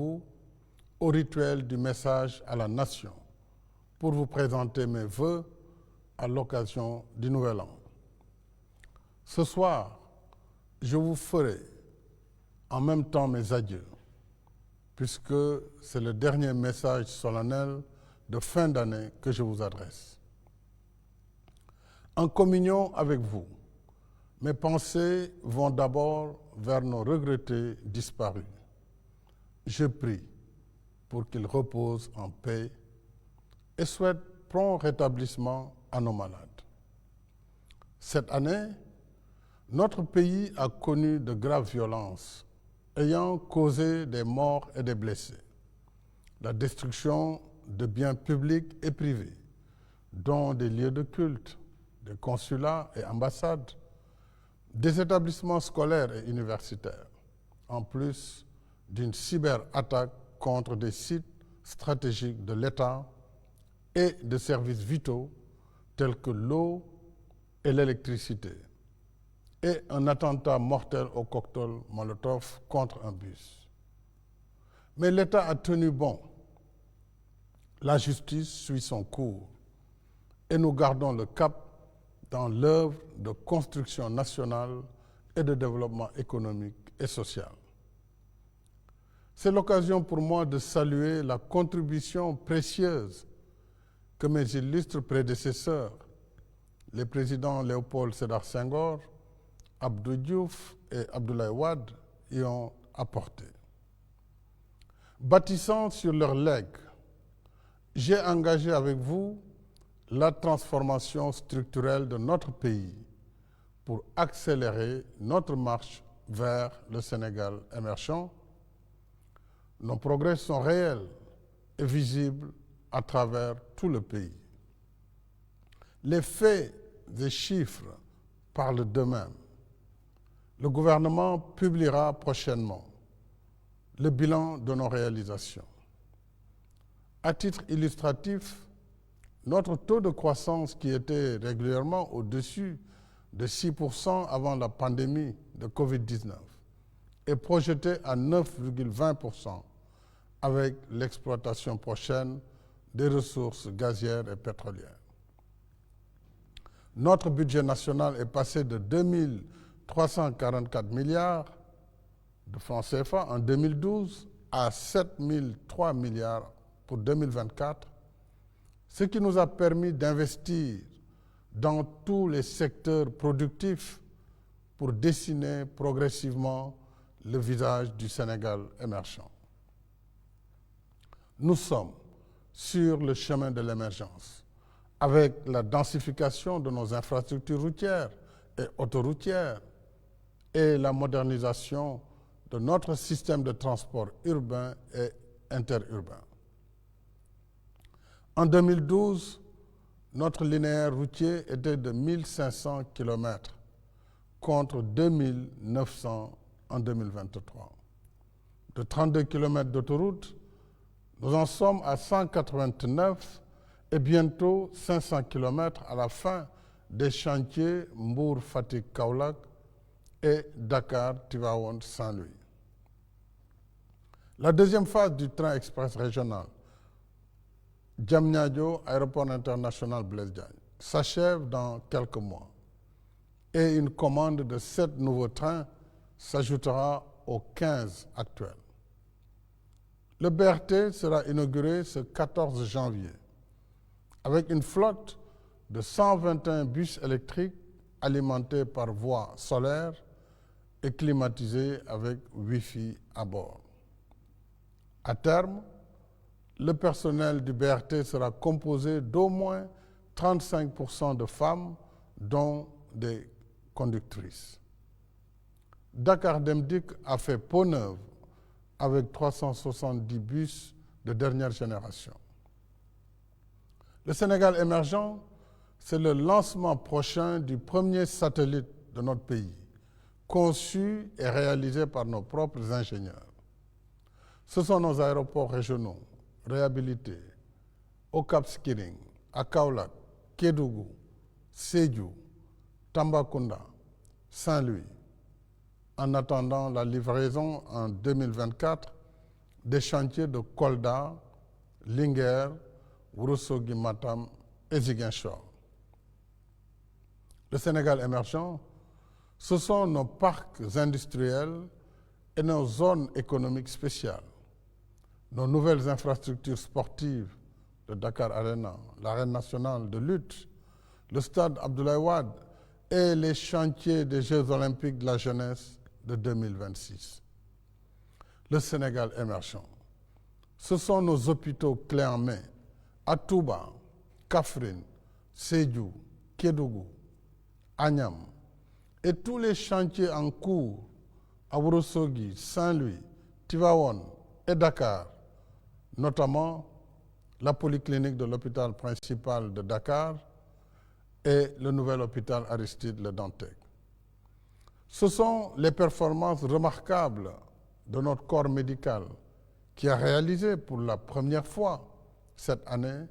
Au rituel du message à la nation pour vous présenter mes vœux à l'occasion du Nouvel An. Ce soir, je vous ferai en même temps mes adieux, puisque c'est le dernier message solennel de fin d'année que je vous adresse. En communion avec vous, mes pensées vont d'abord vers nos regrettés disparus. Je prie pour qu'ils reposent en paix et souhaite prompt rétablissement à nos malades. Cette année, notre pays a connu de graves violences ayant causé des morts et des blessés, la destruction de biens publics et privés, dont des lieux de culte, des consulats et ambassades, des établissements scolaires et universitaires, en plus d'une cyberattaque contre des sites stratégiques de l'État et de services vitaux tels que l'eau et l'électricité, et un attentat mortel au cocktail Molotov contre un bus. Mais l'État a tenu bon. La justice suit son cours et nous gardons le cap dans l'œuvre de construction nationale et de développement économique et social. C'est l'occasion pour moi de saluer la contribution précieuse que mes illustres prédécesseurs, les présidents Léopold Sédar Senghor, Abdou Diouf et Abdoulaye Wade, y ont apporté. Bâtissant sur leur legs, j'ai engagé avec vous la transformation structurelle de notre pays pour accélérer notre marche vers le Sénégal émergent. Nos progrès sont réels et visibles à travers tout le pays. Les faits et chiffres parlent d'eux-mêmes. Le gouvernement publiera prochainement le bilan de nos réalisations. À titre illustratif, notre taux de croissance, qui était régulièrement au-dessus de 6% avant la pandémie de Covid-19, est projeté à 9,20% avec l'exploitation prochaine des ressources gazières et pétrolières. Notre budget national est passé de 2344 milliards de francs CFA en 2012 à 7003 milliards pour 2024, ce qui nous a permis d'investir dans tous les secteurs productifs pour dessiner progressivement le visage du Sénégal émergent. Nous sommes sur le chemin de l'émergence, avec la densification de nos infrastructures routières et autoroutières et la modernisation de notre système de transport urbain et interurbain. En 2012, notre linéaire routier était de 1500 km contre 2900 en 2023. De 32 km d'autoroute, nous en sommes à 189 et bientôt 500 km à la fin des chantiers Mbour-Fatick-Kaolack et Dakar-Tivaouane-Saint-Louis. La deuxième phase du train express régional Diamniadio, aéroport international Blaise Diagne, s'achève dans quelques mois et une commande de 7 nouveaux trains s'ajoutera aux 15 actuels. Le BRT sera inauguré ce 14 janvier avec une flotte de 121 bus électriques alimentés par voie solaire et climatisés avec Wi-Fi à bord. À terme, le personnel du BRT sera composé d'au moins 35% de femmes, dont des conductrices. Dakar Dem Dikk a fait peau neuve avec 370 bus de dernière génération. Le Sénégal émergent, c'est le lancement prochain du premier satellite de notre pays, conçu et réalisé par nos propres ingénieurs. Ce sont nos aéroports régionaux, réhabilités, au Cap Skirring, à Kaolack, Kédougou, Sédhiou, Tambacounda, Saint-Louis. En attendant la livraison en 2024 des chantiers de Kolda, Linguère, Ourossogui, Matam et Ziguinchor. Le Sénégal émergent, ce sont nos parcs industriels et nos zones économiques spéciales, nos nouvelles infrastructures sportives, le Dakar Arena, l'arène nationale de lutte, le stade Abdoulaye Wade et les chantiers des Jeux olympiques de la jeunesse de 2026. Le Sénégal émergent, ce sont nos hôpitaux clés en main à Touba, Kaffrine, Sédhiou, Kédougou, Agnam et tous les chantiers en cours à Ourossogui, Saint-Louis, Tivaouane et Dakar, notamment la polyclinique de l'hôpital principal de Dakar et le nouvel hôpital Aristide Le Dantec. Ce sont les performances remarquables de notre corps médical qui a réalisé pour la première fois cette année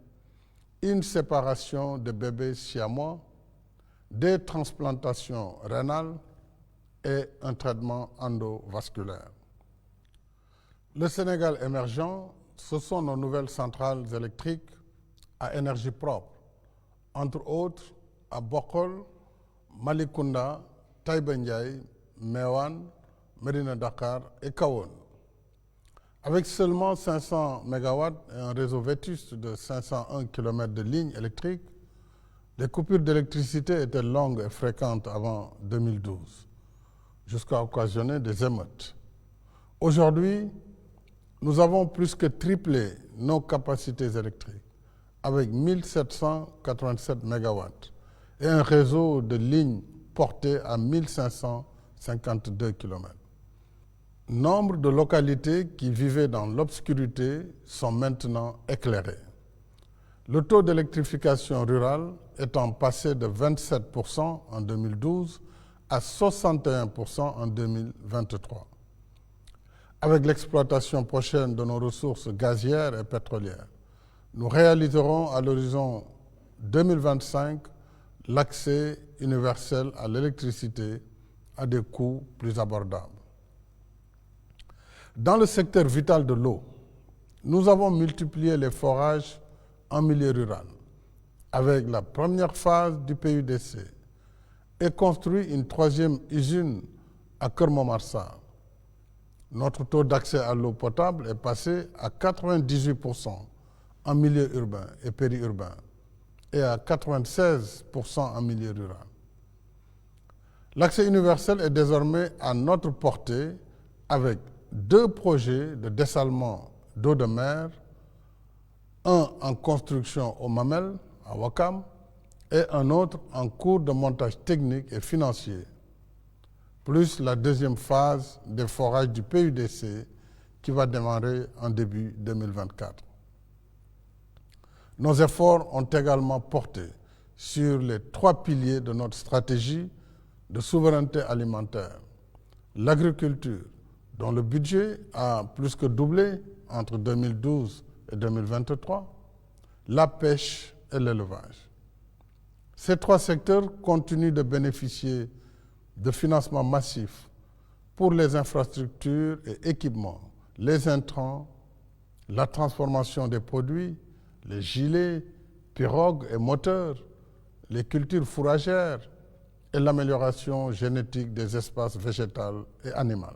une séparation de bébés siamois, des transplantations rénales et un traitement endovasculaire. Le Sénégal émergent, ce sont nos nouvelles centrales électriques à énergie propre, entre autres à Bokol, Malicounda, Taïba Ndiaye, Meouane, Médina Dakar et Kahone. Avec seulement 500 MW et un réseau vétuste de 501 km de lignes électriques, les coupures d'électricité étaient longues et fréquentes avant 2012, jusqu'à occasionner des émeutes. Aujourd'hui, nous avons plus que triplé nos capacités électriques, avec 1787 MW et un réseau de lignes porté à 1552 km. Nombre de localités qui vivaient dans l'obscurité sont maintenant éclairées. Le taux d'électrification rurale étant passé de 27% en 2012 à 61% en 2023. Avec l'exploitation prochaine de nos ressources gazières et pétrolières, nous réaliserons à l'horizon 2025 l'accès universel à l'électricité à des coûts plus abordables. Dans le secteur vital de l'eau, nous avons multiplié les forages en milieu rural avec la première phase du PUDC et construit une troisième usine à Keur-Momar-Sarr. Notre taux d'accès à l'eau potable est passé à 98% en milieu urbain et périurbain et à 96% en milieu rural. L'accès universel est désormais à notre portée avec 2 projets de dessalement d'eau de mer, un en construction au Mamel, à Ouakam, et un autre en cours de montage technique et financier, plus la deuxième phase des forages du PUDC qui va démarrer en début 2024. Nos efforts ont également porté sur les 3 piliers de notre stratégie de souveraineté alimentaire, l'agriculture, dont le budget a plus que doublé entre 2012 et 2023, la pêche et l'élevage. Ces 3 secteurs continuent de bénéficier de financements massifs pour les infrastructures et équipements, les intrants, la transformation des produits, les gilets, pirogues et moteurs, les cultures fourragères et l'amélioration génétique des espaces végétaux et animaux.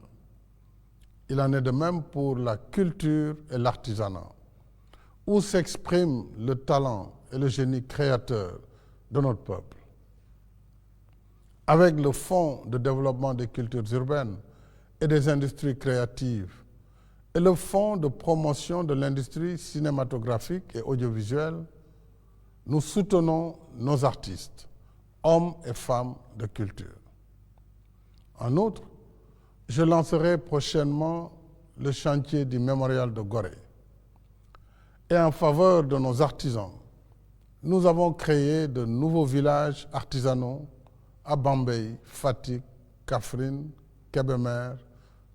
Il en est de même pour la culture et l'artisanat, où s'exprime le talent et le génie créateur de notre peuple. Avec le Fonds de développement des cultures urbaines et des industries créatives et le Fonds de promotion de l'industrie cinématographique et audiovisuelle, nous soutenons nos artistes, hommes et femmes de culture. En outre, je lancerai prochainement le chantier du mémorial de Gorée. Et en faveur de nos artisans, nous avons créé de nouveaux villages artisanaux à Bambey, Fatick, Kaffrine, Kébémer,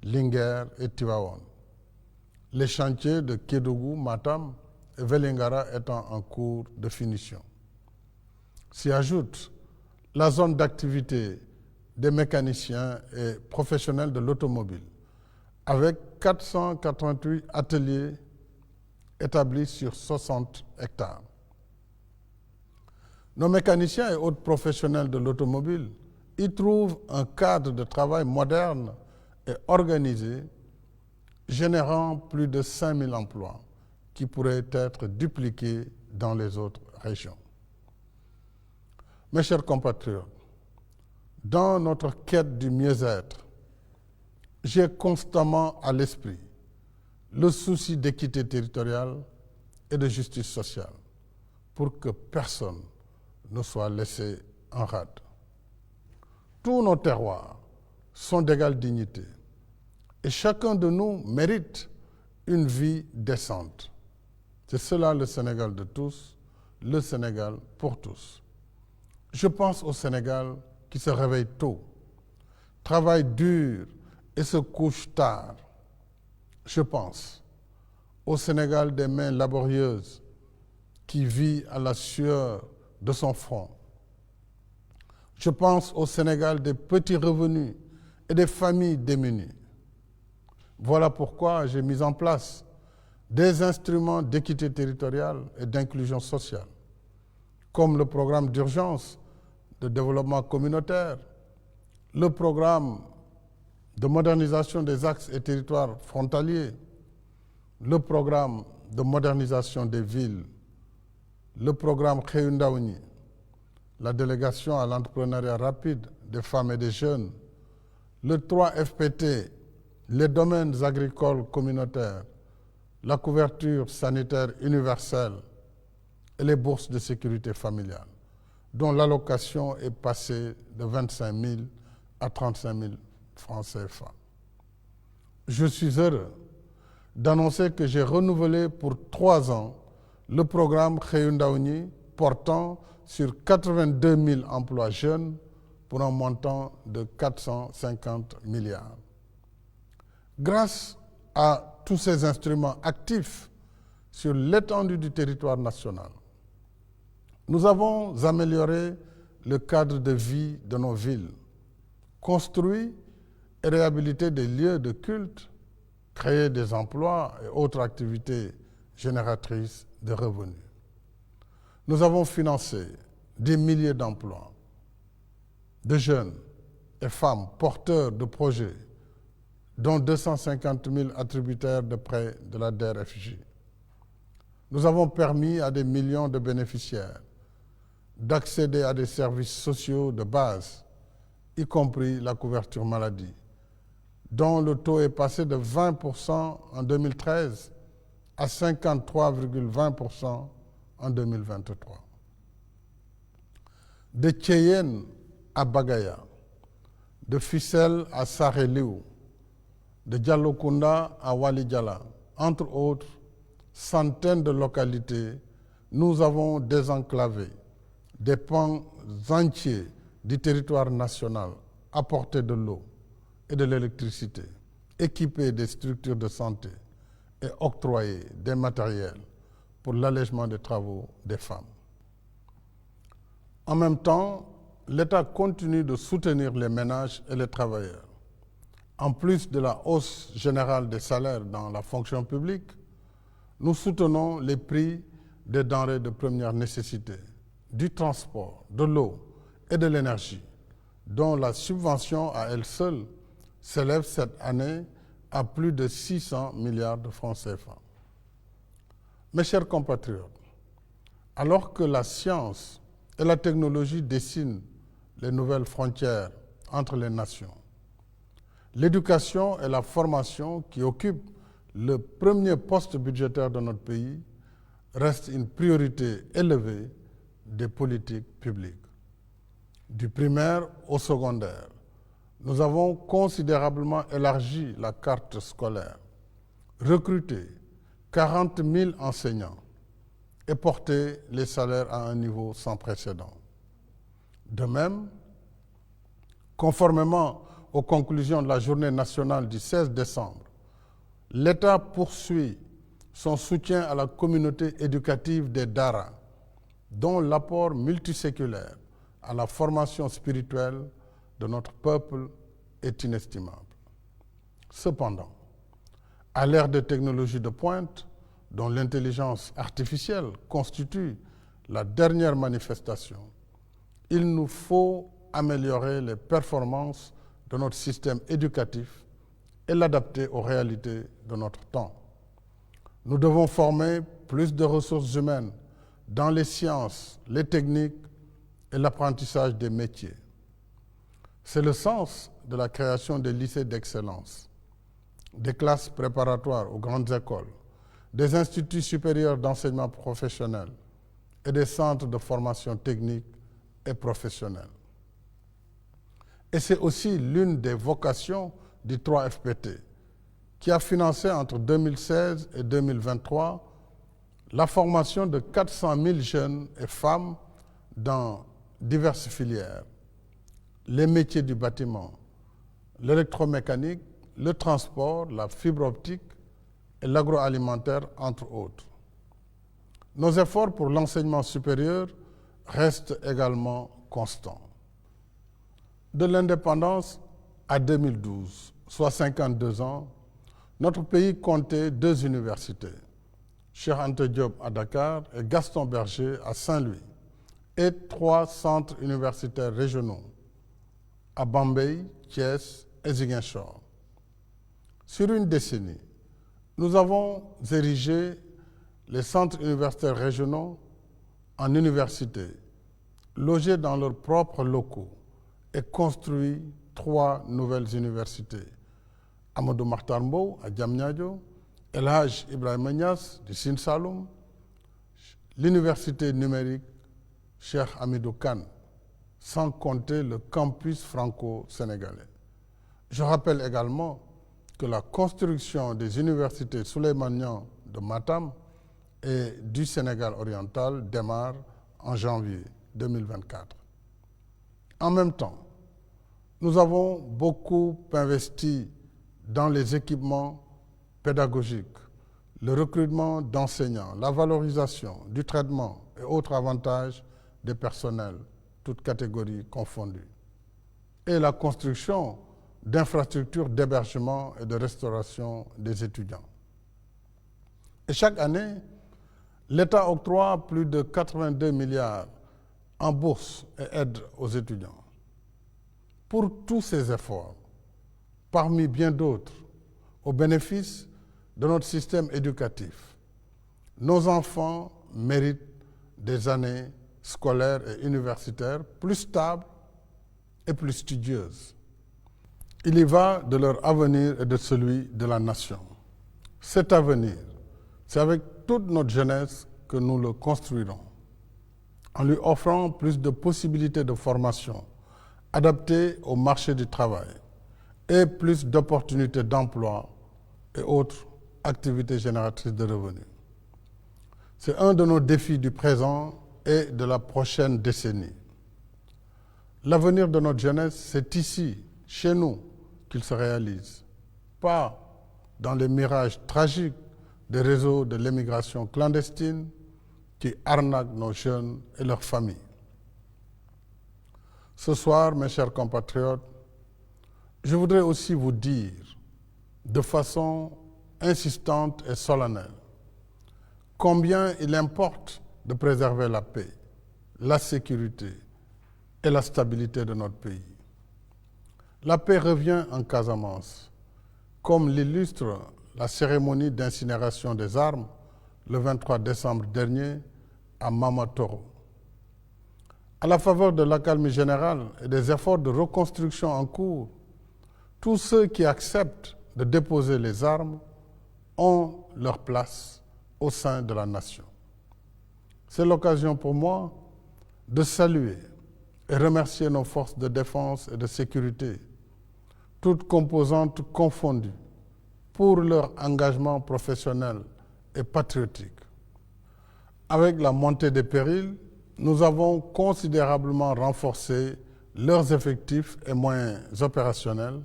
Linguère et Tivaouane. Les chantiers de Kédougou, Matam et Vélingara étant en cours de finition. S'y ajoute la zone d'activité des mécaniciens et professionnels de l'automobile, avec 488 ateliers établis sur 60 hectares. Nos mécaniciens et autres professionnels de l'automobile y trouvent un cadre de travail moderne et organisé, générant plus de 5000 emplois qui pourraient être dupliqués dans les autres régions. Mes chers compatriotes, dans notre quête du mieux-être, j'ai constamment à l'esprit le souci d'équité territoriale et de justice sociale pour que personne ne soit laissé en rade. Tous nos terroirs sont d'égale dignité et chacun de nous mérite une vie décente. C'est cela le Sénégal de tous, le Sénégal pour tous. Je pense au Sénégal qui se réveille tôt, travaille dur et se couche tard. Je pense au Sénégal des mains laborieuses qui vit à la sueur de son front. Je pense au Sénégal des petits revenus et des familles démunies. Voilà pourquoi j'ai mis en place des instruments d'équité territoriale et d'inclusion sociale, comme le programme d'urgence de développement communautaire, le programme de modernisation des axes et territoires frontaliers, le programme de modernisation des villes, le programme Xëyu Ndaw ñi, la délégation à l'entrepreneuriat rapide des femmes et des jeunes, le 3FPT, les domaines agricoles communautaires, la couverture sanitaire universelle et les bourses de sécurité familiale, dont l'allocation est passée de 25 000 à 35 000 francs CFA. Je suis heureux d'annoncer que j'ai renouvelé pour 3 ans le programme Xëyu Ndaw ñi portant sur 82 000 emplois jeunes pour un montant de 450 milliards. Grâce à tous ces instruments actifs sur l'étendue du territoire national, nous avons amélioré le cadre de vie de nos villes, construit et réhabilité des lieux de culte, créé des emplois et autres activités génératrices de revenus. Nous avons financé des milliers d'emplois de jeunes et femmes porteurs de projets, dont 250 000 attributaires de prêts de la DER/FJ. Nous avons permis à des millions de bénéficiaires d'accéder à des services sociaux de base, y compris la couverture maladie, dont le taux est passé de 20% en 2013 à 53,20% en 2023. De Thiéyène à Bagaya, de Fissel à Saré-Liou, de Diallokounda à Walidiala, entre autres centaines de localités, nous avons désenclavé des pans entiers du territoire national, apporté de l'eau et de l'électricité, équipé des structures de santé et octroyé des matériels pour l'allègement des travaux des femmes. En même temps, l'État continue de soutenir les ménages et les travailleurs. En plus de la hausse générale des salaires dans la fonction publique, nous soutenons les prix des denrées de première nécessité, du transport, de l'eau et de l'énergie, dont la subvention à elle seule s'élève cette année à plus de 600 milliards de francs CFA. Mes chers compatriotes, alors que la science et la technologie dessinent les nouvelles frontières entre les nations, l'éducation et la formation, qui occupent le premier poste budgétaire de notre pays, restent une priorité élevée des politiques publiques. Du primaire au secondaire, nous avons considérablement élargi la carte scolaire, recruté 40 000 enseignants et porté les salaires à un niveau sans précédent. De même, conformément aux conclusions de la journée nationale du 16 décembre, l'État poursuit son soutien à la communauté éducative des Dara, dont l'apport multiséculaire à la formation spirituelle de notre peuple est inestimable. Cependant, À l'ère des technologies de pointe, dont l'intelligence artificielle constitue la dernière manifestation, il nous faut améliorer les performances de notre système éducatif et l'adapter aux réalités de notre temps. Nous devons former plus de ressources humaines dans les sciences, les techniques et l'apprentissage des métiers. C'est le sens de la création des lycées d'excellence, des classes préparatoires aux grandes écoles, des instituts supérieurs d'enseignement professionnel et des centres de formation technique et professionnelle. Et c'est aussi l'une des vocations du 3FPT, qui a financé entre 2016 et 2023 la formation de 400 000 jeunes et femmes dans diverses filières, les métiers du bâtiment, l'électromécanique, le transport, la fibre optique et l'agroalimentaire, entre autres. Nos efforts pour l'enseignement supérieur restent également constants. De l'indépendance à 2012, soit 52 ans, notre pays comptait 2 universités, Cheikh Anta Diop à Dakar et Gaston Berger à Saint-Louis, et 3 centres universitaires régionaux à Bambey, Thiès et Ziguinchor. Sur une décennie, nous avons érigé les centres universitaires régionaux en universités, logés dans leurs propres locaux et construit 3 nouvelles universités. Amadou Mahtar Mbow à Diamniadio, El Hadj Ibrahima Niass du Sine Saloum, l'université numérique Cheikh Hamidou Kane, sans compter le campus franco-sénégalais. Je rappelle également que la construction des universités Souleymane Niang de Matam et du Sénégal oriental démarre en janvier 2024. En même temps, nous avons beaucoup investi dans les équipements pédagogiques, le recrutement d'enseignants, la valorisation du traitement et autres avantages des personnels, toutes catégories confondues, et la construction d'infrastructures d'hébergement et de restauration des étudiants. Et chaque année, l'État octroie plus de 82 milliards en bourses et aides aux étudiants. Pour tous ces efforts, parmi bien d'autres, au bénéfice de notre système éducatif, nos enfants méritent des années scolaires et universitaires plus stables et plus studieuses. Il y va de leur avenir et de celui de la nation. Cet avenir, c'est avec toute notre jeunesse que nous le construirons, en lui offrant plus de possibilités de formation adaptées au marché du travail et plus d'opportunités d'emploi et autres activités génératrices de revenus. C'est un de nos défis du présent et de la prochaine décennie. L'avenir de notre jeunesse, c'est ici, chez nous, qu'il se réalise, pas dans les mirages tragiques des réseaux de l'émigration clandestine qui arnaquent nos jeunes et leurs familles. Ce soir, mes chers compatriotes, je voudrais aussi vous dire de façon insistante et solennelle combien il importe de préserver la paix, la sécurité et la stabilité de notre pays. La paix revient en Casamance, comme l'illustre la cérémonie d'incinération des armes le 23 décembre dernier à Mamatoro. À la faveur de l'accalmie générale et des efforts de reconstruction en cours, tous ceux qui acceptent de déposer les armes ont leur place au sein de la nation. C'est l'occasion pour moi de saluer et remercier nos forces de défense et de sécurité, toutes composantes confondues, pour leur engagement professionnel et patriotique. Avec la montée des périls, nous avons considérablement renforcé leurs effectifs et moyens opérationnels,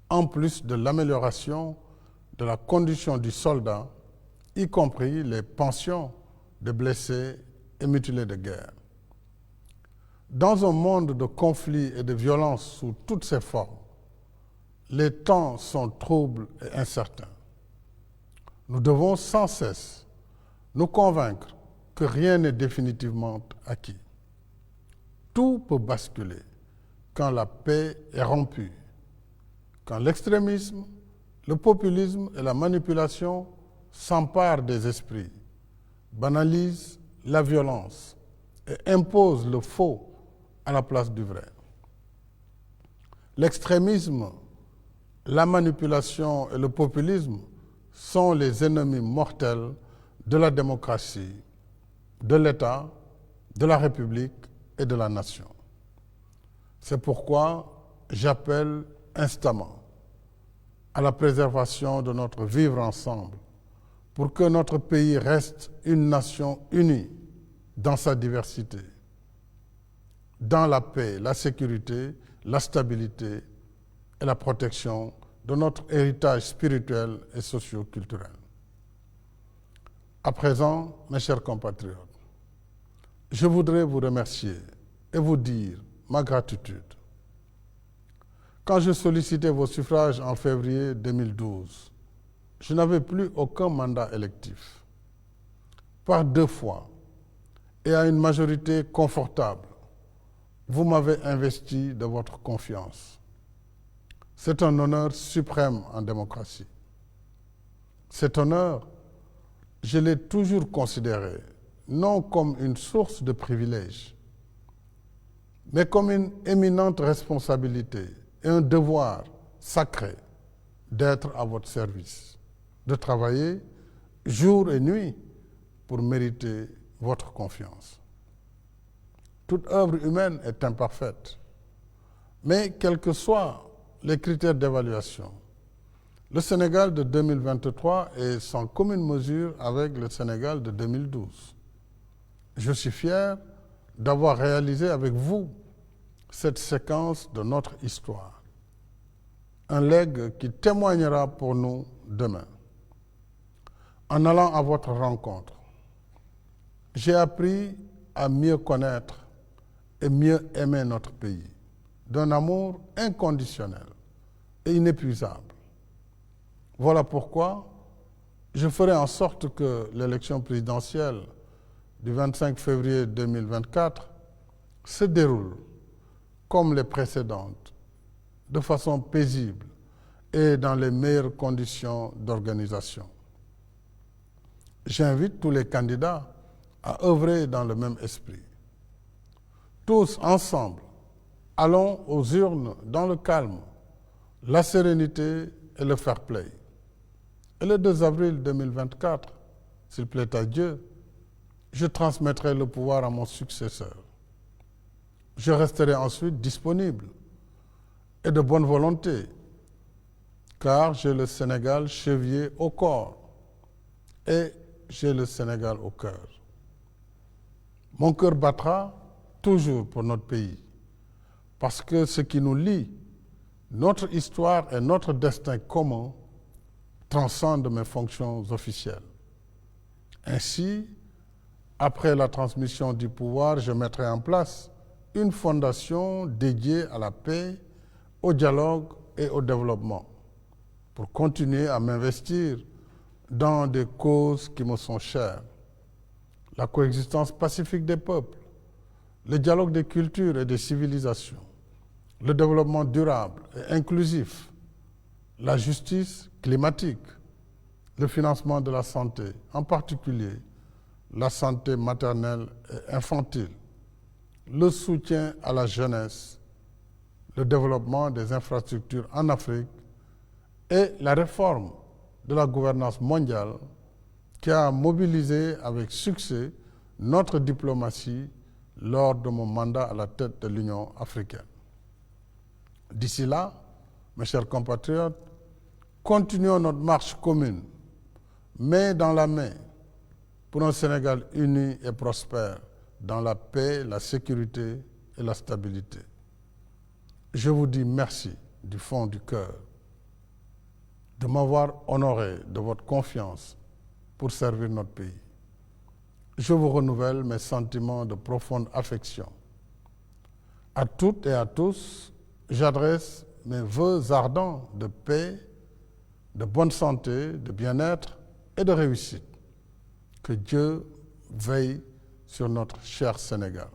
en plus de l'amélioration de la condition du soldat, y compris les pensions de blessés et mutilés de guerre. Dans un monde de conflits et de violences sous toutes ses formes, les temps sont troubles et incertains. Nous devons sans cesse nous convaincre que rien n'est définitivement acquis. Tout peut basculer quand la paix est rompue, quand l'extrémisme, le populisme et la manipulation s'emparent des esprits, banalisent la violence et imposent le faux à la place du vrai. L'extrémisme, la manipulation et le populisme sont les ennemis mortels de la démocratie, de l'État, de la République et de la nation. C'est pourquoi j'appelle instamment à la préservation de notre vivre ensemble pour que notre pays reste une nation unie dans sa diversité, dans la paix, la sécurité, la stabilité et la protection de notre héritage spirituel et socio-culturel. À présent, mes chers compatriotes, je voudrais vous remercier et vous dire ma gratitude. Quand je sollicitais vos suffrages en février 2012, je n'avais plus aucun mandat électif. Par 2 fois et à une majorité confortable, vous m'avez investi de votre confiance. C'est un honneur suprême en démocratie. Cet honneur, je l'ai toujours considéré non comme une source de privilèges, mais comme une éminente responsabilité et un devoir sacré d'être à votre service, de travailler jour et nuit pour mériter votre confiance. Toute œuvre humaine est imparfaite, mais quels que soient les critères d'évaluation, le Sénégal de 2023 est sans commune mesure avec le Sénégal de 2012. Je suis fier d'avoir réalisé avec vous cette séquence de notre histoire, un legs qui témoignera pour nous demain. En allant à votre rencontre, j'ai appris à mieux connaître et mieux aimer notre pays, d'un amour inconditionnel et inépuisable. Voilà pourquoi je ferai en sorte que l'élection présidentielle du 25 février 2024 se déroule comme les précédentes, de façon paisible et dans les meilleures conditions d'organisation. J'invite tous les candidats à œuvrer dans le même esprit. Tous ensemble, allons aux urnes dans le calme, la sérénité et le fair play. Et le 2 avril 2024, s'il plaît à Dieu, je transmettrai le pouvoir à mon successeur. Je resterai ensuite disponible et de bonne volonté, car j'ai le Sénégal chevillé au corps et j'ai le Sénégal au cœur. Mon cœur battra toujours pour notre pays, parce que ce qui nous lie, notre histoire et notre destin commun, transcendent mes fonctions officielles. Ainsi, après la transmission du pouvoir, je mettrai en place une fondation dédiée à la paix, au dialogue et au développement, pour continuer à m'investir dans des causes qui me sont chères. La coexistence pacifique des peuples, le dialogue des cultures et des civilisations, le développement durable et inclusif, la justice climatique, le financement de la santé, en particulier la santé maternelle et infantile, le soutien à la jeunesse, le développement des infrastructures en Afrique et la réforme de la gouvernance mondiale qui a mobilisé avec succès notre diplomatie lors de mon mandat à la tête de l'Union africaine. D'ici là, mes chers compatriotes, continuons notre marche commune, main dans la main, pour un Sénégal uni et prospère, dans la paix, la sécurité et la stabilité. Je vous dis merci du fond du cœur de m'avoir honoré de votre confiance pour servir notre pays. Je vous renouvelle mes sentiments de profonde affection. À toutes et à tous, j'adresse mes vœux ardents de paix, de bonne santé, de bien-être et de réussite. Que Dieu veille sur notre cher Sénégal.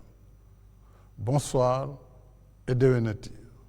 Bonsoir et déwénati.